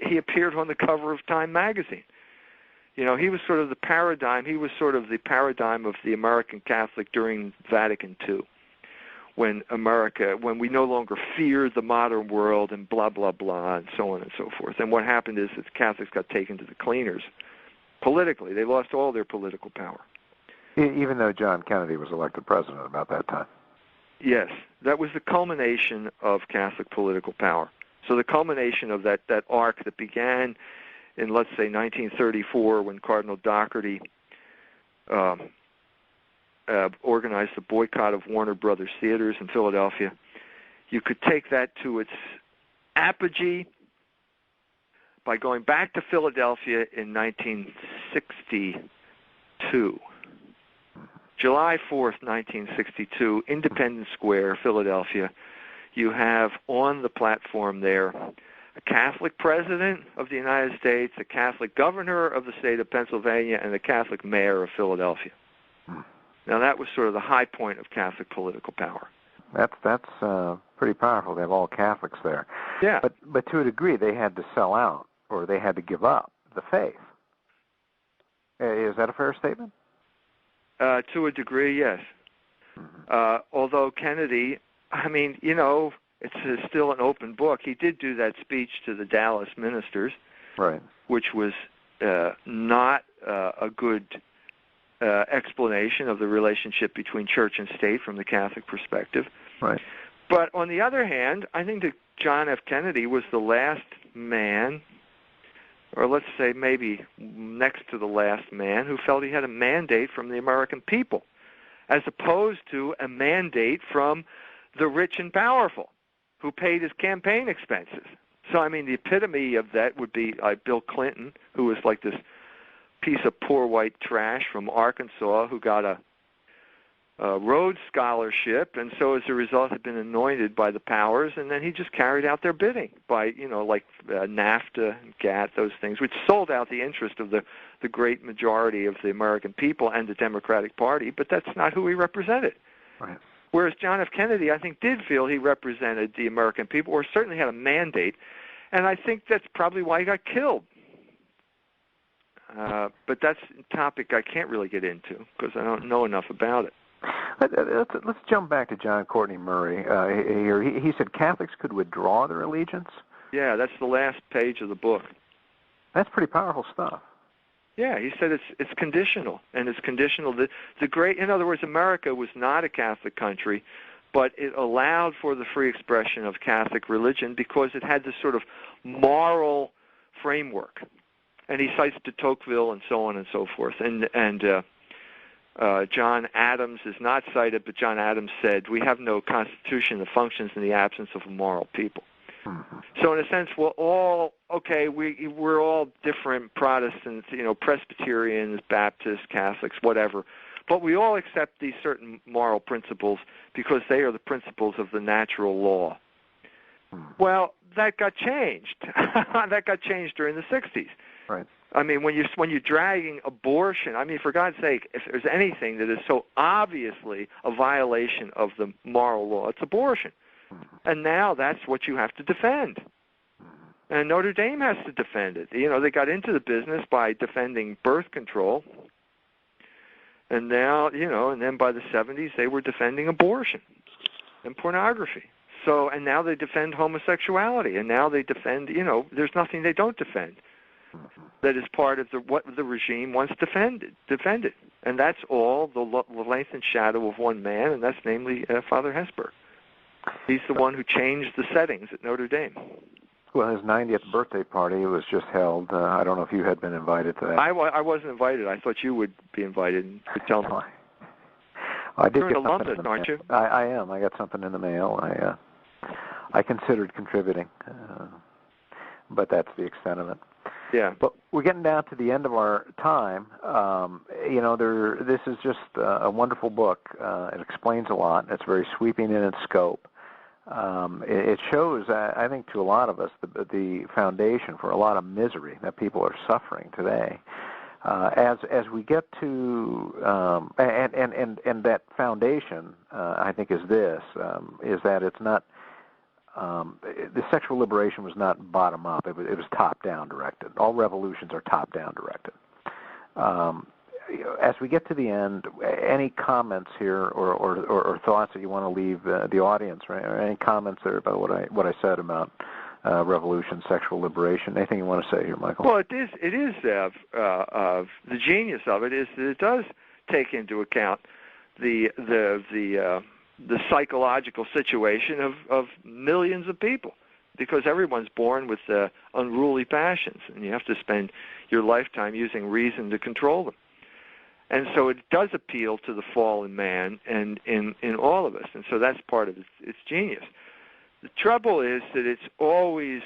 he appeared on the cover of Time magazine. He was sort of the paradigm. He was sort of the paradigm of the American Catholic during Vatican II, when we no longer feared the modern world and blah, blah, blah, and so on and so forth. And what happened is that the Catholics got taken to the cleaners politically. They lost all their political power. Even though John Kennedy was elected president about that time. Yes, that was the culmination of Catholic political power. So the culmination of that arc that began in, let's say, 1934 when Cardinal Doherty organized the boycott of Warner Brothers theaters in Philadelphia. You could take that to its apogee by going back to Philadelphia in 1962. July 4th, 1962, Independence Square, Philadelphia. You have on the platform there a Catholic president of the United States, a Catholic governor of the state of Pennsylvania, and a Catholic mayor of Philadelphia. Now, that was sort of the high point of Catholic political power. That's pretty powerful to have all Catholics there. Yeah. But to a degree, they had to sell out, or they had to give up the faith. Is that a fair statement? To a degree, yes. Mm-hmm. Although Kennedy, it's still an open book. He did do that speech to the Dallas ministers, right? Which was not a good explanation of the relationship between church and state from the Catholic perspective. Right. But on the other hand, I think that John F. Kennedy was the last man, or let's say maybe next to the last man, who felt he had a mandate from the American people, as opposed to a mandate from the rich and powerful, who paid his campaign expenses. So, the epitome of that would be Bill Clinton, who was like this piece of poor white trash from Arkansas who got a Rhodes Scholarship, and so as a result had been anointed by the powers, and then he just carried out their bidding by, NAFTA, GATT, those things, which sold out the interest of the great majority of the American people and the Democratic Party, but that's not who he represented. Right. Whereas John F. Kennedy, I think, did feel he represented the American people, or certainly had a mandate, and I think that's probably why he got killed. But that's a topic I can't really get into because I don't know enough about it. Let's jump back to John Courtney Murray here. He said Catholics could withdraw their allegiance? Yeah, that's the last page of the book. That's pretty powerful stuff. Yeah, he said it's conditional, and it's conditional. In other words, America was not a Catholic country, but it allowed for the free expression of Catholic religion because it had this sort of moral framework. And he cites de Tocqueville and so on and so forth. And John Adams is not cited, but John Adams said, we have no constitution that functions in the absence of a moral people. So in a sense, we're all, we're all different Protestants, Presbyterians, Baptists, Catholics, whatever. But we all accept these certain moral principles because they are the principles of the natural law. Well, that got changed. That got changed during the 60s. Right. I mean, when you're dragging abortion, I mean, for God's sake, if there's anything that is so obviously a violation of the moral law, it's abortion. And now that's what you have to defend. And Notre Dame has to defend it. They got into the business by defending birth control. And now, and then by the 70s, they were defending abortion and pornography. So, and now they defend homosexuality. And now they defend, there's nothing they don't defend that is part of what the regime wants defended. And that's all the length and shadow of one man, and that's namely Father Hesburgh. He's the one who changed the settings at Notre Dame. Well, his 90th birthday party was just held. I don't know if you had been invited to that. I wasn't invited. I thought you would be invited and could tell me. I did You're an get alumnus, aren't you? I am. I got something in the mail. I considered contributing, but that's the extent of it. Yeah. But we're getting down to the end of our time. This is just a wonderful book. It explains a lot. It's very sweeping in its scope. It shows, I think, to a lot of us the foundation for a lot of misery that people are suffering today. As we get to and that foundation, I think, is that it's not. The sexual liberation was not bottom up; it was top down directed. All revolutions are top down directed. As we get to the end, any comments here or thoughts that you want to leave the audience, right? Or any comments there about what I said about revolution, sexual liberation? Anything you want to say here, Michael? Well, it is the genius of it is that it does take into account the psychological situation of millions of people, because everyone's born with unruly passions, and you have to spend your lifetime using reason to control them. And so it does appeal to the fallen man and in all of us, and so that's part of its genius. The trouble is that it's always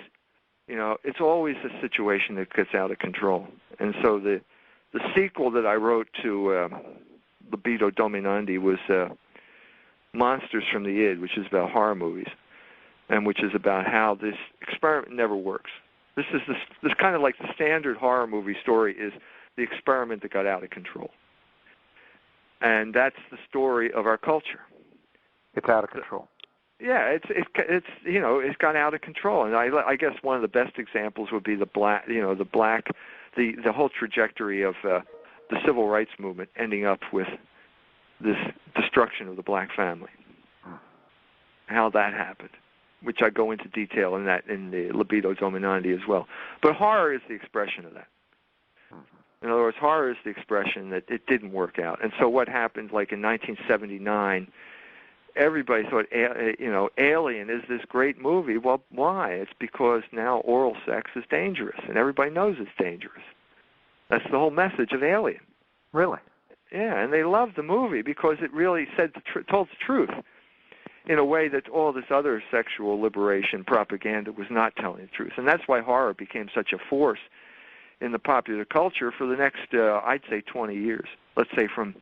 a situation that gets out of control. And so the sequel that I wrote to Libido, Dominandi was Monsters from the Id, which is about horror movies, and which is about how this experiment never works. This kind of like the standard horror movie story is the experiment that got out of control. And that's the story of our culture. It's out of control. Yeah, it's gone out of control, and I guess one of the best examples would be the whole trajectory of the civil rights movement ending up with this destruction of the black family. How that happened, which I go into detail in the Libido Dominandi as well. But horror is the expression of that. In other words, horror is the expression that it didn't work out. And so what happened, like in 1979, everybody thought, Alien is this great movie. Well, why? It's because now oral sex is dangerous, and everybody knows it's dangerous. That's the whole message of Alien. Really? Yeah, and they loved the movie because it really told the truth in a way that all this other sexual liberation propaganda was not telling the truth. And that's why horror became such a force in the popular culture for the next, I'd say, 20 years. Let's say from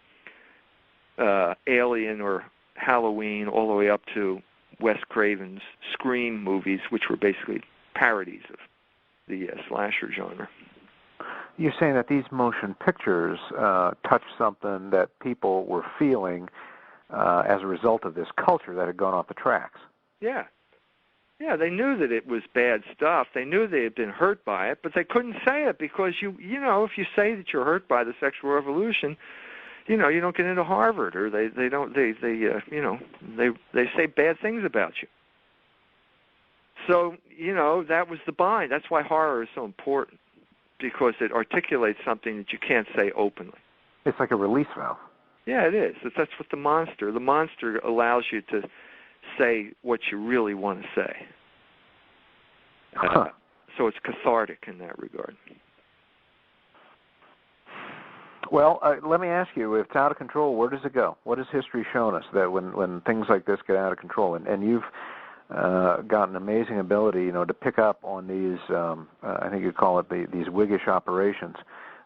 Alien or Halloween all the way up to Wes Craven's Scream movies, which were basically parodies of the slasher genre. You're saying that these motion pictures touched something that people were feeling as a result of this culture that had gone off the tracks. Yeah. Yeah, they knew that it was bad stuff. They knew they had been hurt by it, but they couldn't say it because if you say that you're hurt by the sexual revolution, you don't get into Harvard, or they say bad things about you. So, that was the bind. That's why horror is so important, because it articulates something that you can't say openly. It's like a release valve. Yeah, it is. That's what the monster allows you to say what you really want to say. So it's cathartic in that regard. Well, let me ask you, if it's out of control, where does it go? What has history shown us that when things like this get out of control, and you've got an amazing ability, you know, to pick up on these, I think you call it these Whiggish operations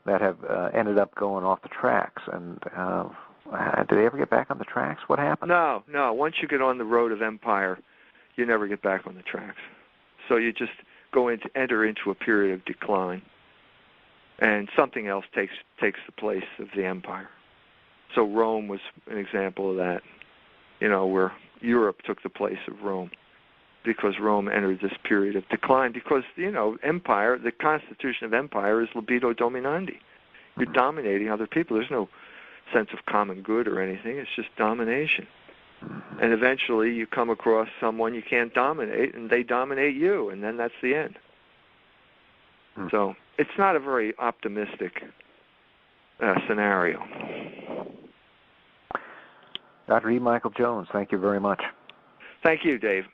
that have ended up going off the tracks. And did they ever get back on the tracks? What happened? No. Once you get on the road of empire, you never get back on the tracks. So you just enter into a period of decline, and something else takes the place of the empire. So Rome was an example of that, you know, where Europe took the place of Rome, because Rome entered this period of decline, because, you know, empire, the constitution of empire is libido dominandi. You're dominating other people. There's no sense of common good or anything. It's just domination. And eventually you come across someone you can't dominate, and they dominate you, and then that's the end. So it's not a very optimistic scenario. Dr. E. Michael Jones, thank you very much. Thank you, Dave.